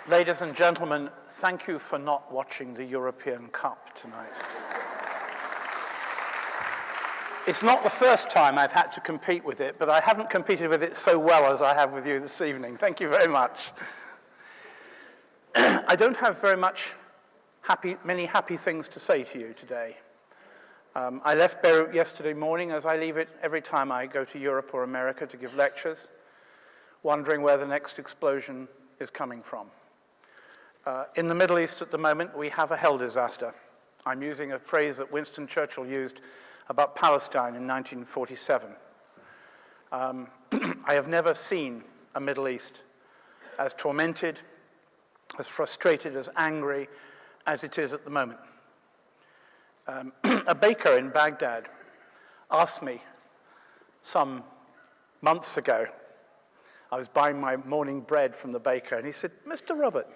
Ladies and gentlemen, thank you for not watching the European Cup tonight. It's not the first time I've had to compete with it, but I haven't competed with it so well as I have with you this evening. Thank you very much. I don't have very many happy things to say to you today. I left Beirut yesterday morning, as I leave it every time I go to Europe or America to give lectures, wondering where the next explosion is coming from. In the Middle East at the moment, we have a hell disaster. I'm using a phrase that Winston Churchill used about Palestine in 1947. I have never seen a Middle East as tormented, as frustrated, as angry as it is at the moment. A baker in Baghdad asked me some months ago, I was buying my morning bread from the baker, and he said, "Mr. Robert,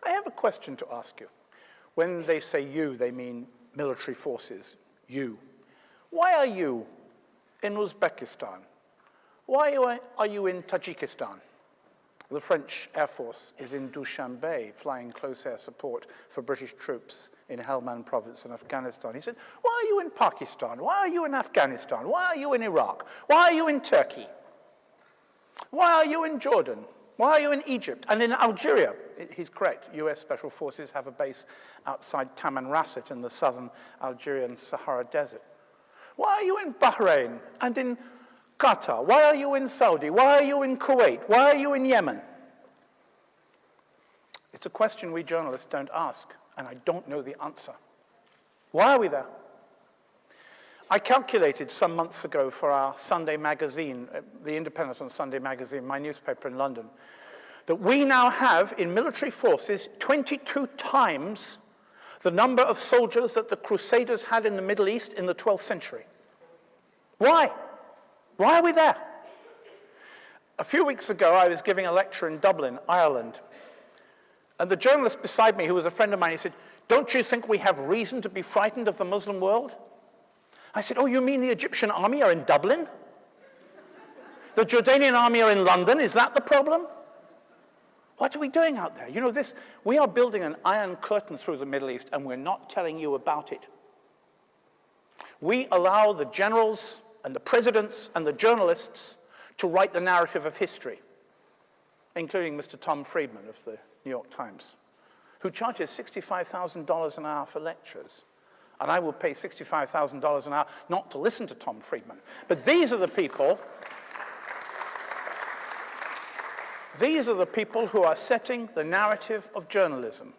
I have a question to ask you. When they say you, they mean military forces, you. Why are you in Uzbekistan? Why are you in Tajikistan? The French Air Force is in Dushanbe, flying close air support for British troops in Helmand province in Afghanistan." He said, "Why are you in Pakistan? Why are you in Afghanistan? Why are you in Iraq? Why are you in Turkey? Why are you in Jordan? Why are you in Egypt and in Algeria?" He's correct. US Special Forces have a base outside Tamanrasset in the southern Algerian Sahara Desert. Why are you in Bahrain and in Qatar? Why are you in Saudi? Why are you in Kuwait? Why are you in Yemen? It's a question we journalists don't ask, and I don't know the answer. Why are we there? I calculated some months ago for our Sunday magazine, The Independent on Sunday magazine, my newspaper in London, that we now have in military forces 22 times the number of soldiers that the Crusaders had in the Middle East in the 12th century. Why? Why are we there? A few weeks ago, I was giving a lecture in Dublin, Ireland, and the journalist beside me, who was a friend of mine, he said, "Don't you think we have reason to be frightened of the Muslim world?" I said, "Oh, you mean the Egyptian army are in Dublin? The Jordanian army are in London? Is that the problem? What are we doing out there? You know, we are building an iron curtain through the Middle East, and we're not telling you about it. We allow the generals and the presidents and the journalists to write the narrative of history, including Mr. Tom Friedman of the New York Times, who charges $65,000 an hour for lectures. And I will pay $65,000 an hour not to listen to Tom Friedman. But these are the people who are setting the narrative of journalism.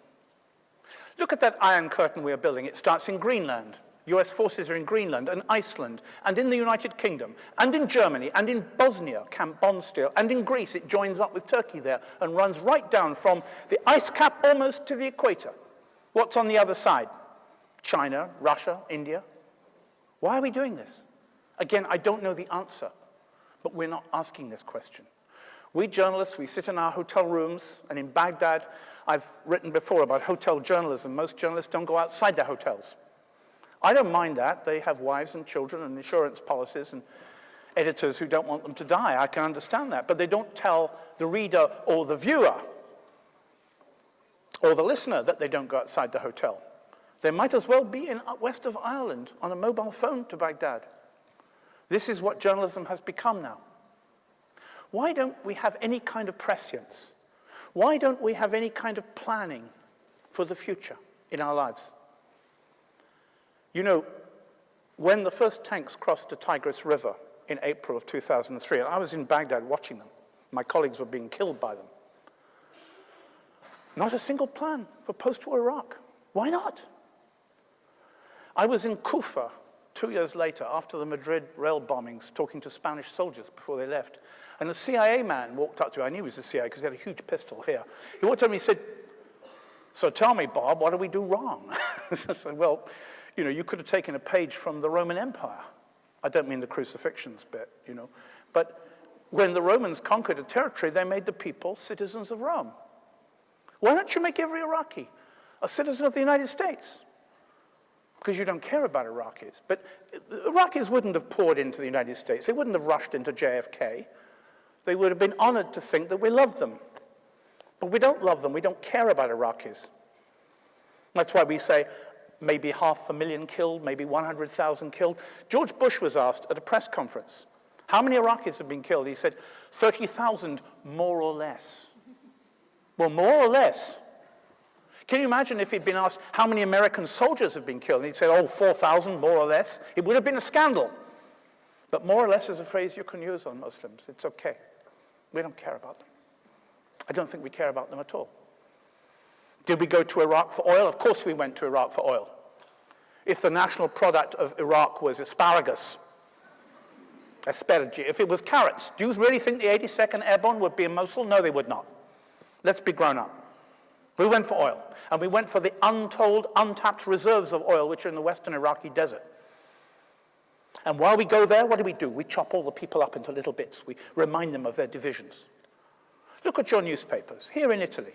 Look at that iron curtain we are building. It starts in Greenland. US forces are in Greenland and Iceland and in the United Kingdom and in Germany and in Bosnia, Camp Bondsteel, and in Greece. It joins up with Turkey there and runs right down from the ice cap almost to the equator. What's on the other side? China, Russia, India. Why are we doing this? Again, I don't know the answer, but we're not asking this question. We journalists, we sit in our hotel rooms, and in Baghdad, I've written before about hotel journalism. Most journalists don't go outside their hotels. I don't mind that. They have wives and children and insurance policies and editors who don't want them to die. I can understand that. But they don't tell the reader or the viewer or the listener that they don't go outside the hotel. They might as well be in west of Ireland on a mobile phone to Baghdad. This is what journalism has become now. Why don't we have any kind of prescience? Why don't we have any kind of planning for the future in our lives? You know, when the first tanks crossed the Tigris River in April of 2003, and I was in Baghdad watching them, my colleagues were being killed by them. Not a single plan for post-war Iraq. Why not? I was in Kufa 2 years later, after the Madrid rail bombings, talking to Spanish soldiers before they left. And a CIA man walked up to me. I knew he was a CIA because he had a huge pistol here. He walked up to me and said, "So tell me, Bob, what do we do wrong?" I said, "Well, you know, you could have taken a page from the Roman Empire." I don't mean the crucifixions bit, you know. But when the Romans conquered a territory, they made the people citizens of Rome. Why don't you make every Iraqi a citizen of the United States? Because you don't care about Iraqis. But Iraqis wouldn't have poured into the United States. They wouldn't have rushed into JFK. They would have been honored to think that we loved them. But we don't love them. We don't care about Iraqis. That's why we say maybe 500,000 killed, maybe 100,000 killed. George Bush was asked at a press conference, how many Iraqis have been killed? He said, 30,000, more or less. Well, more or less. Can you imagine if he'd been asked how many American soldiers have been killed? And he'd say, oh, 4,000, more or less. It would have been a scandal. But more or less is a phrase you can use on Muslims. It's okay. We don't care about them. I don't think we care about them at all. Did we go to Iraq for oil? Of course we went to Iraq for oil. If the national product of Iraq was asparagus, if it was carrots, do you really think the 82nd Airborne would be in Mosul? No, they would not. Let's be grown up. We went for oil, and we went for the untold, untapped reserves of oil which are in the western Iraqi desert. And while we go there, what do? We chop all the people up into little bits. We remind them of their divisions. Look at your newspapers, here in Italy,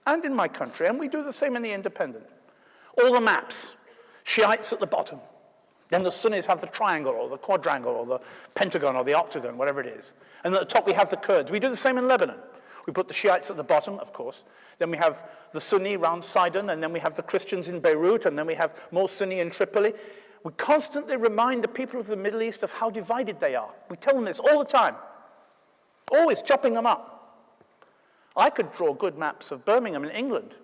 and in my country, and we do the same in the Independent. All the maps, Shiites at the bottom. Then the Sunnis have the triangle, or the quadrangle, or the pentagon, or the octagon, whatever it is. And at the top we have the Kurds. We do the same in Lebanon. We put the Shiites at the bottom, of course. Then we have the Sunni around Sidon, and then we have the Christians in Beirut, and then we have more Sunni in Tripoli. We constantly remind the people of the Middle East of how divided they are. We tell them this all the time, always chopping them up. I could draw good maps of Birmingham in England,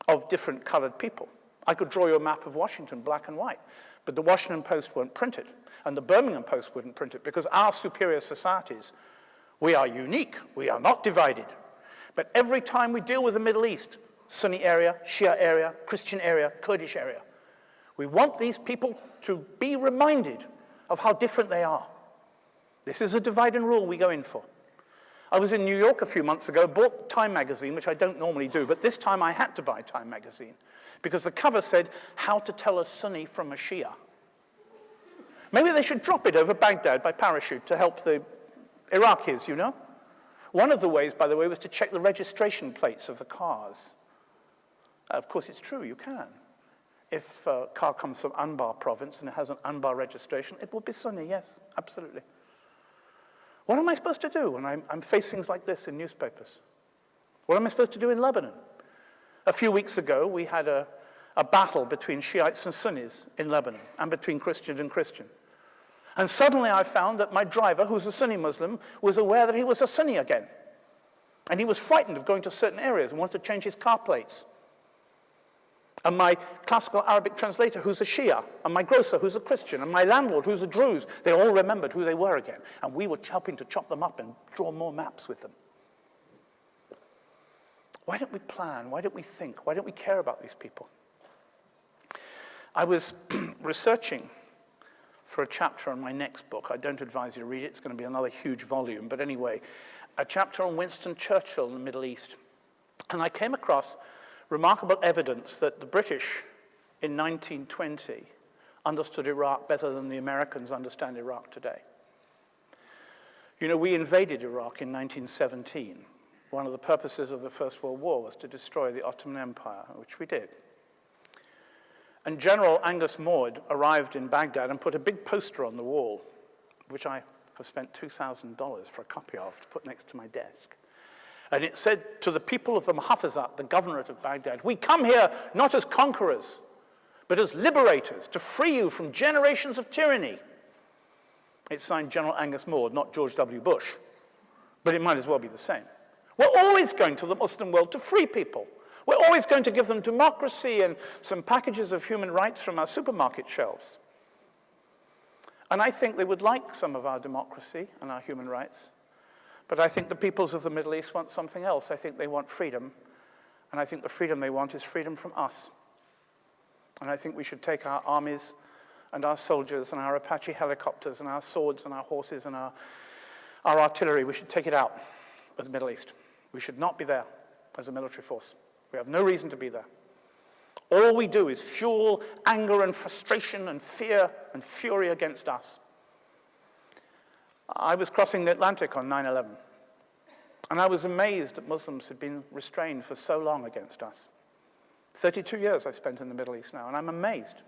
of different colored people. I could draw you a map of Washington, black and white, but the Washington Post won't print it, and the Birmingham Post wouldn't print it, because our superior societies, we are unique, we are not divided. But every time we deal with the Middle East, Sunni area, Shia area, Christian area, Kurdish area, we want these people to be reminded of how different they are. This is a divide and rule we go in for. I was in New York a few months ago, bought Time magazine, which I don't normally do, but this time I had to buy Time magazine, because the cover said, how to tell a Sunni from a Shia. Maybe they should drop it over Baghdad by parachute to help the Iraqis, you know? One of the ways, by the way, was to check the registration plates of the cars. Of course, it's true, you can. If a car comes from Anbar province and it has an Anbar registration, it will be Sunni, yes, absolutely. What am I supposed to do when I'm face things like this in newspapers? What am I supposed to do in Lebanon? A few weeks ago, we had a battle between Shiites and Sunnis in Lebanon, and between Christian and Christian. And suddenly I found that my driver, who's a Sunni Muslim, was aware that he was a Sunni again. And he was frightened of going to certain areas and wanted to change his car plates. And my classical Arabic translator, who's a Shia, and my grocer, who's a Christian, and my landlord, who's a Druze, they all remembered who they were again. And we were helping to chop them up and draw more maps with them. Why don't we plan? Why don't we think? Why don't we care about these people? I was researching for a chapter on my next book. I don't advise you to read it. It's going to be another huge volume. But anyway, a chapter on Winston Churchill in the Middle East. And I came across remarkable evidence that the British in 1920 understood Iraq better than the Americans understand Iraq today. You know, we invaded Iraq in 1917. One of the purposes of the First World War was to destroy the Ottoman Empire, which we did. And General Angus Maud arrived in Baghdad and put a big poster on the wall, which I have spent $2,000 for a copy of to put next to my desk. And it said to the people of the Muhafazat, the governorate of Baghdad, we come here not as conquerors, but as liberators, to free you from generations of tyranny. It's signed General Angus Maud, not George W. Bush, but it might as well be the same. We're always going to the Muslim world to free people. We're always going to give them democracy and some packages of human rights from our supermarket shelves. And I think they would like some of our democracy and our human rights. But I think the peoples of the Middle East want something else. I think they want freedom. And I think the freedom they want is freedom from us. And I think we should take our armies and our soldiers and our Apache helicopters and our swords and our horses and our artillery, we should take it out of the Middle East. We should not be there as a military force. We have no reason to be there. All we do is fuel anger and frustration and fear and fury against us. I was crossing the Atlantic on 9/11, and I was amazed that Muslims had been restrained for so long against us. 32 years I've spent in the Middle East now, and I'm amazed.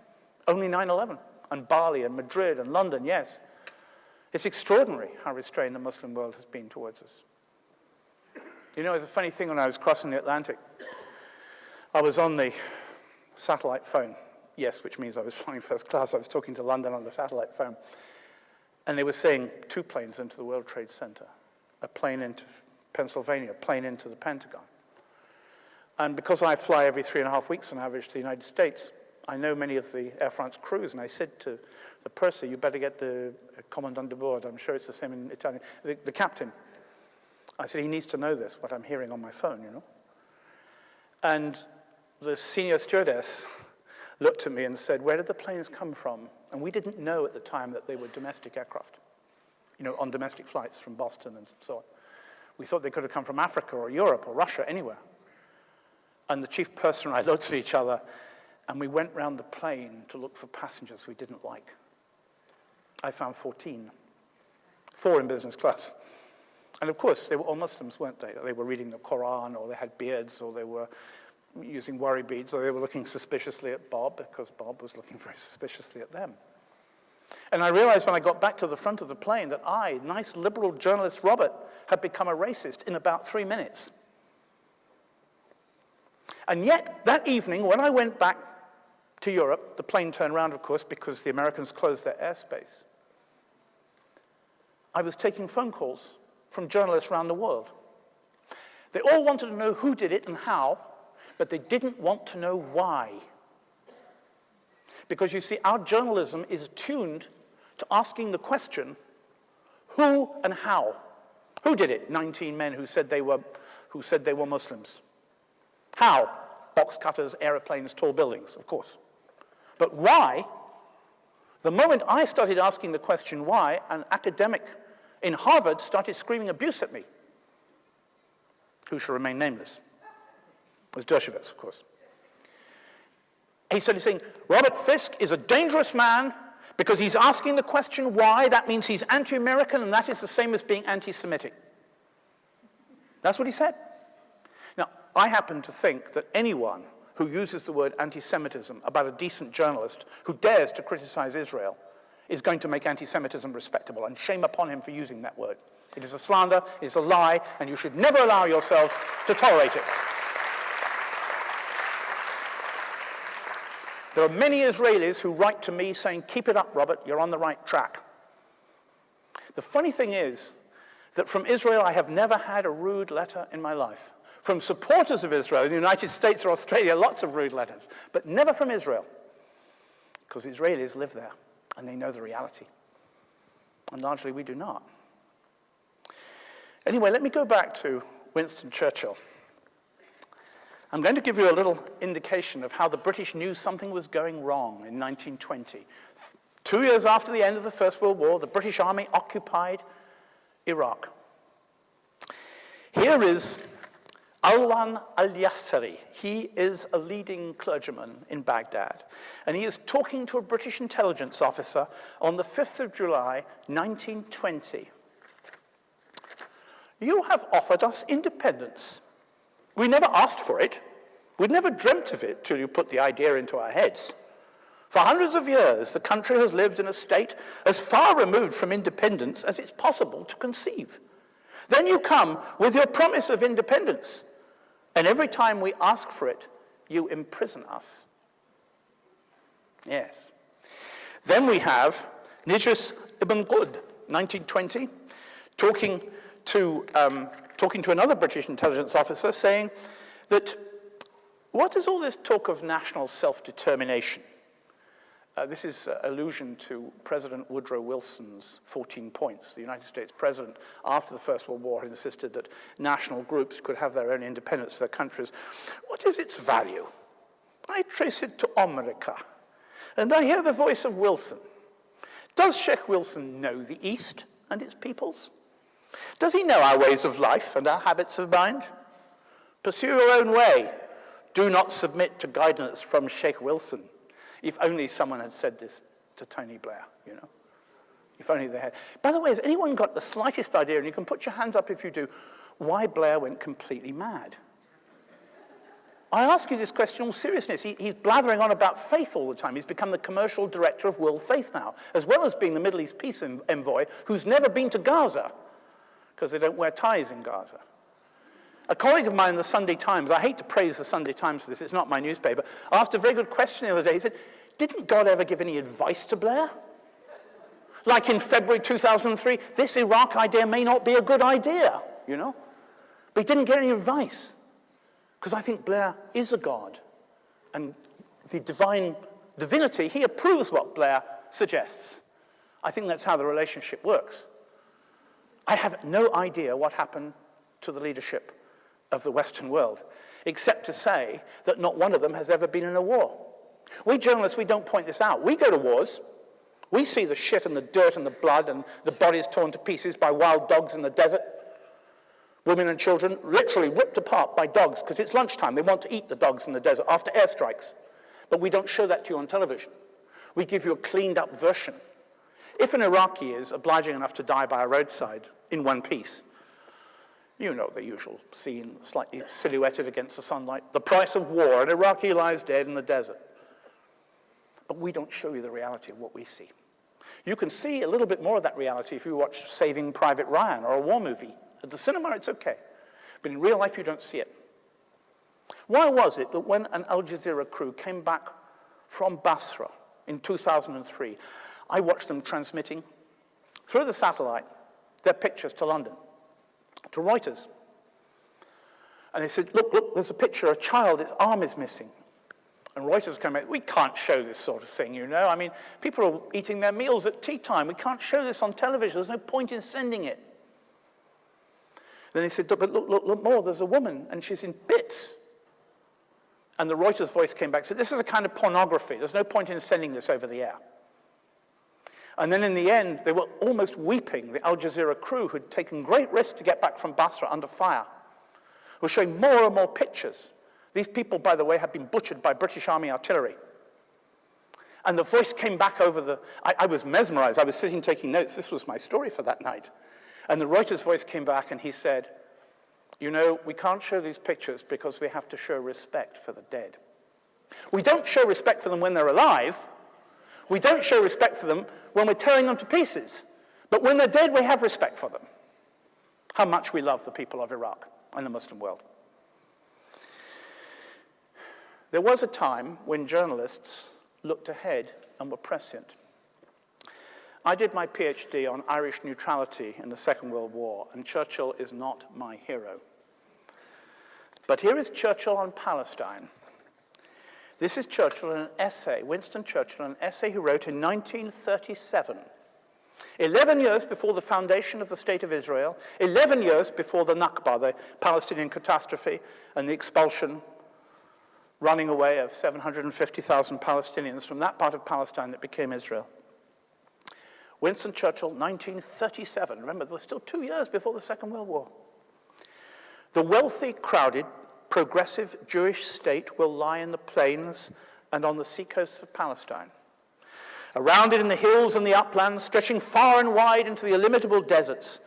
Only 9/11, and Bali and Madrid and London, yes. It's extraordinary how restrained the Muslim world has been towards us. You know, it's a funny thing when I was crossing the Atlantic. I was on the satellite phone. Yes, which means I was flying first class. I was talking to London on the satellite phone. And they were saying 2 planes into the World Trade Center, a plane into Pennsylvania, a plane into the Pentagon. And because I fly every 3.5 weeks on average to the United States, I know many of the Air France crews, and I said to the purser, you better get the commandant de bord. I'm sure it's the same in Italian. The captain. I said, he needs to know this, what I'm hearing on my phone, you know. And the senior stewardess looked at me and said, where did the planes come from? And we didn't know at the time that they were domestic aircraft, you know, on domestic flights from Boston and so on. We thought they could have come from Africa or Europe or Russia, anywhere. And the chief purser and I looked at each other, and we went round the plane to look for passengers we didn't like. I found 14, 4 in business class. And of course, they were all Muslims, weren't they? They were reading the Quran, or they had beards, or they were using worry beads, or they were looking suspiciously at Bob, because Bob was looking very suspiciously at them. And I realized when I got back to the front of the plane that I, nice liberal journalist Robert, had become a racist in about 3 minutes. And yet, that evening, when I went back to Europe, the plane turned around, of course, because the Americans closed their airspace. I was taking phone calls from journalists around the world. They all wanted to know who did it and how, but they didn't want to know why. Because you see, our journalism is attuned to asking the question, who and how? Who did it? 19 men who said they were Muslims. How? Box cutters, aeroplanes, tall buildings, of course. But why? The moment I started asking the question why, an academic in Harvard started screaming abuse at me, who shall remain nameless. It was Dershowitz, of course. He started saying, Robert Fisk is a dangerous man because he's asking the question why. That means he's anti-American, and that is the same as being anti-Semitic. That's what he said. Now, I happen to think that anyone who uses the word anti-Semitism about a decent journalist who dares to criticize Israel is going to make anti-Semitism respectable, and shame upon him for using that word. It is a slander, it is a lie, and you should never allow yourselves to tolerate it. There are many Israelis who write to me saying, keep it up, Robert, you're on the right track. The funny thing is that from Israel, I have never had a rude letter in my life. From supporters of Israel in the United States or Australia, lots of rude letters, but never from Israel, because Israelis live there, and they know the reality. And largely, we do not. Anyway, let me go back to Winston Churchill. I'm going to give you a little indication of how the British knew something was going wrong in 1920. 2 years after the end of the First World War, the British Army occupied Iraq. Here is Alwan al-Yassari. He is a leading clergyman in Baghdad, and he is talking to a British intelligence officer on the 5th of July, 1920. You have offered us independence. We never asked for it. We'd never dreamt of it till you put the idea into our heads. For hundreds of years, the country has lived in a state as far removed from independence as it's possible to conceive. Then you come with your promise of independence, and every time we ask for it, you imprison us. Yes. Then we have Nijus ibn Qud, 1920, talking to another British intelligence officer, saying that, what is all this talk of national self-determination? This is allusion to President Woodrow Wilson's 14 points. The United States president, after the First World War, had insisted that national groups could have their own independence for their countries. What is its value? I trace it to America, and I hear the voice of Wilson. Does Sheikh Wilson know the East and its peoples? Does he know our ways of life and our habits of mind? Pursue your own way. Do not submit to guidance from Sheikh Wilson. If only someone had said this to Tony Blair, you know. If only they had. By the way, has anyone got the slightest idea, and you can put your hands up if you do, why Blair went completely mad? I ask you this question in all seriousness. He's blathering on about faith all the time. He's become the commercial director of World Faith now, as well as being the Middle East peace envoy who's never been to Gaza, because they don't wear ties in Gaza. A colleague of mine in the Sunday Times, I hate to praise the Sunday Times for this, it's not my newspaper, asked a very good question the other day. He said, didn't God ever give any advice to Blair? Like in February 2003, this Iraq idea may not be a good idea, you know? But he didn't get any advice. Because I think Blair is a God. And the divine divinity, he approves what Blair suggests. I think that's how the relationship works. I have no idea what happened to the leadership of the Western world, except to say that not one of them has ever been in a war. We journalists, we don't point this out. We go to wars. We see the shit and the dirt and the blood and the bodies torn to pieces by wild dogs in the desert. Women and children literally ripped apart by dogs because it's lunchtime. They want to eat the dogs in the desert after airstrikes. But we don't show that to you on television. We give you a cleaned up version. If an Iraqi is obliging enough to die by a roadside in one piece, you know the usual scene, slightly silhouetted against the sunlight. The price of war, an Iraqi lies dead in the desert. But we don't show you the reality of what we see. You can see a little bit more of that reality if you watch Saving Private Ryan or a war movie. At the cinema, it's okay. But in real life, you don't see it. Why was it that when an Al Jazeera crew came back from Basra in 2003, I watched them transmitting through the satellite their pictures to London, to Reuters. And they said, look, there's a picture, a child, its arm is missing. And Reuters came out, we can't show this sort of thing, you know. I mean, people are eating their meals at tea time. We can't show this on television. There's no point in sending it. Then he said, but look more, there's a woman, and she's in bits. And the Reuters voice came back and said, this is a kind of pornography. There's no point in sending this over the air. And then in the end, they were almost weeping. The Al Jazeera crew, who'd taken great risks to get back from Basra under fire, were showing more and more pictures. These people, by the way, had been butchered by British Army artillery. And the voice came back over the... I was mesmerized. I was sitting taking notes. This was my story for that night. And the Reuters voice came back and he said, you know, we can't show these pictures because we have to show respect for the dead. We don't show respect for them when they're alive. We don't show respect for them when we're tearing them to pieces. But when they're dead, we have respect for them. How much we love the people of Iraq and the Muslim world. There was a time when journalists looked ahead and were prescient. I did my PhD on Irish neutrality in the Second World War, and Churchill is not my hero. But here is Churchill on Palestine. This is Churchill in an essay, Winston Churchill, an essay he wrote in 1937, 11 years before the foundation of the State of Israel, 11 years before the Nakba, the Palestinian catastrophe, and the expulsion, running away of 750,000 Palestinians from that part of Palestine that became Israel. Winston Churchill, 1937. Remember, there were still 2 years before the Second World War. The wealthy, crowded, progressive Jewish state will lie in the plains and on the seacoasts of Palestine. Around it in the hills and the uplands, stretching far and wide into the illimitable deserts,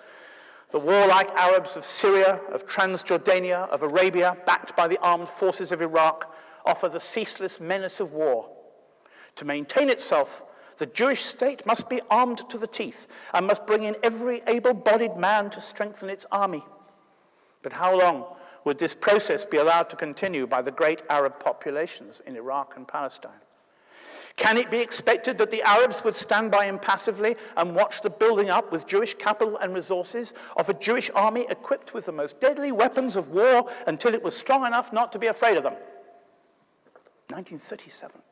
the warlike Arabs of Syria, of Transjordania, of Arabia, backed by the armed forces of Iraq, offer the ceaseless menace of war. To maintain itself, the Jewish state must be armed to the teeth and must bring in every able-bodied man to strengthen its army. But how long would this process be allowed to continue by the great Arab populations in Iraq and Palestine? Can it be expected that the Arabs would stand by impassively and watch the building up with Jewish capital and resources of a Jewish army equipped with the most deadly weapons of war until it was strong enough not to be afraid of them? 1937.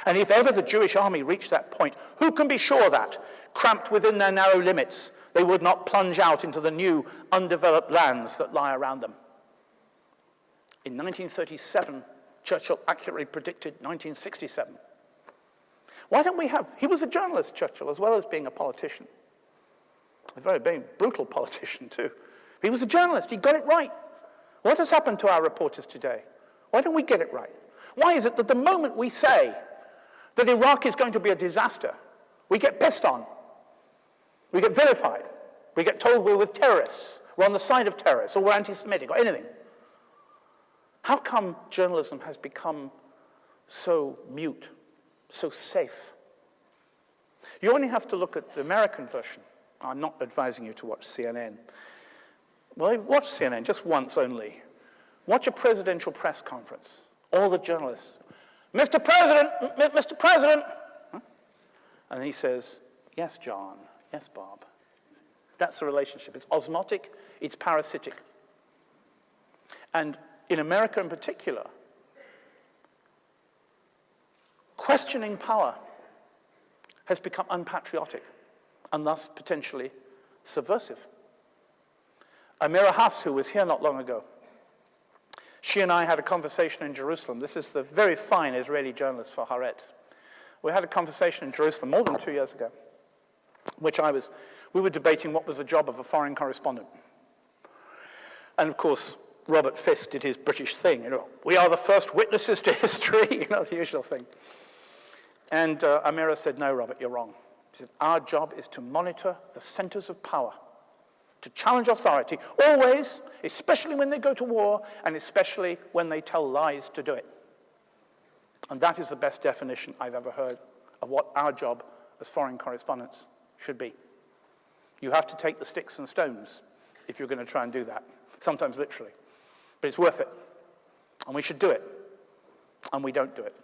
And if ever the Jewish army reached that point, who can be sure that, cramped within their narrow limits, they would not plunge out into the new, undeveloped lands that lie around them? In 1937, Churchill accurately predicted 1967. Why don't we have... He was a journalist, Churchill, as well as being a politician. A very brutal politician, too. He was a journalist. He got it right. What has happened to our reporters today? Why don't we get it right? Why is it that the moment we say that Iraq is going to be a disaster, we get pissed on, we get vilified, we get told we're with terrorists, we're on the side of terrorists, or we're anti-Semitic, or anything? How come journalism has become so mute, so safe? You only have to look at the American version. I'm not advising you to watch CNN. Well, watch CNN just once only. Watch a presidential press conference. All the journalists, Mr. President, Mr. President. Huh? And he says, yes, John, yes, Bob. That's the relationship. It's osmotic, it's parasitic. And in America in particular, questioning power has become unpatriotic and thus potentially subversive. Amira Haas, who was here not long ago, she and I had a conversation in Jerusalem. This is the very fine Israeli journalist for Haaretz. We had a conversation in Jerusalem more than 2 years ago, which we were debating what was the job of a foreign correspondent. And of course, Robert Fisk did his British thing, we are the first witnesses to history, the usual thing. And Amira said, no, Robert, you're wrong. She said, our job is to monitor the centers of power, to challenge authority, always, especially when they go to war, and especially when they tell lies to do it. And that is the best definition I've ever heard of what our job as foreign correspondents should be. You have to take the sticks and stones if you're going to try and do that, sometimes literally. But it's worth it, and we should do it, and we don't do it.